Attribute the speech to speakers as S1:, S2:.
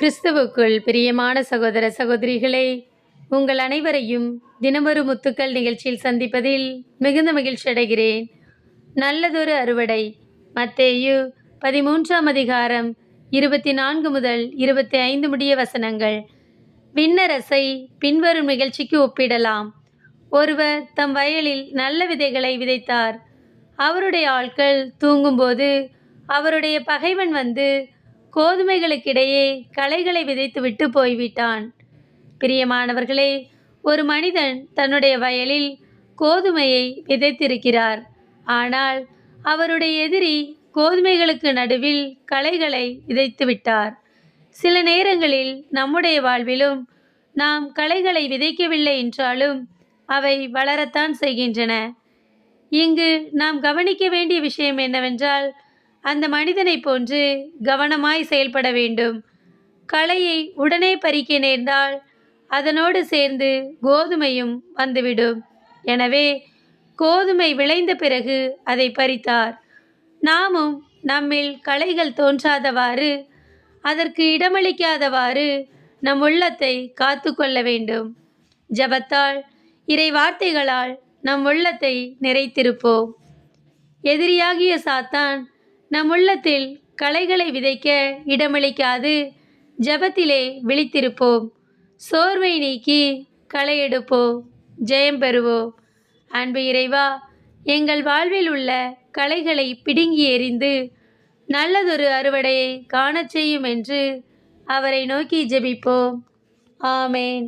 S1: கிறிஸ்துவுக்குள் பிரியமான சகோதர சகோதரிகளே, உங்கள் அனைவரையும் தினமொரு முத்துக்கள் நிகழ்ச்சியில் சந்திப்பதில் மிகுந்த மகிழ்ச்சி அடைகிறேன். நல்லதொரு அறுவடை. மத்தேயு 13ஆம் அதிகாரம் 24 முதல் 25 முடிய வசனங்கள். விண்ணரசை பின்வரும் நிகழ்ச்சிக்கு ஒப்பிடலாம். ஒருவர் தம் வயலில் நல்ல விதைகளை விதைத்தார். அவருடைய ஆட்கள் தூங்கும்போது அவருடைய பகைவன் வந்து கோதுமைகளுக்கிடையே களைகளை விதைத்துவிட்டு போய்விட்டான். பிரியமானவர்களே, ஒரு மனிதன் தன்னுடைய வயலில் கோதுமையை விதைத்திருக்கிறார். ஆனால் அவருடைய எதிரி கோதுமைகளுக்கு நடுவில் களைகளை விதைத்துவிட்டார். சில நேரங்களில் நம்முடைய வாழ்விலும் நாம் களைகளை விதைக்கவில்லை என்றாலும் அவை வளரத்தான் செய்கின்றன. இங்கு நாம் கவனிக்க வேண்டிய விஷயம் என்னவென்றால், அந்த மனிதனை போன்று கவனமாய் செயல்பட வேண்டும். களையை உடனே பறிக்க நேர்ந்தால் அதனோடு சேர்ந்து கோதுமையும் வந்துவிடும். எனவே கோதுமை விளைந்த பிறகு அதை பறித்தார். நாமும் நம்மில் களைகள் தோன்றாதவாறு, அதற்கு இடமளிக்காதவாறு நம் உள்ளத்தை காத்து கொள்ள வேண்டும். ஜெபத்தால், இறை வார்த்தைகளால் நம் உள்ளத்தை நிறைத்திருப்போம். எதிரியாகிய சாத்தான் நம் உள்ளத்தில் களைகளை விதைக்க இடமளிக்காது ஜெபத்திலே விழித்திருப்போம். சோர்வை நீக்கி களை எடுப்போம், ஜெயம் பெறுவோம். அன்பு இறைவா, எங்கள் வாழ்வில் உள்ள களைகளை பிடுங்கி எறிந்து நல்லதொரு அறுவடையை காணச் செய்யும் என்று அவரை நோக்கி ஜெபிப்போம். ஆமேன்.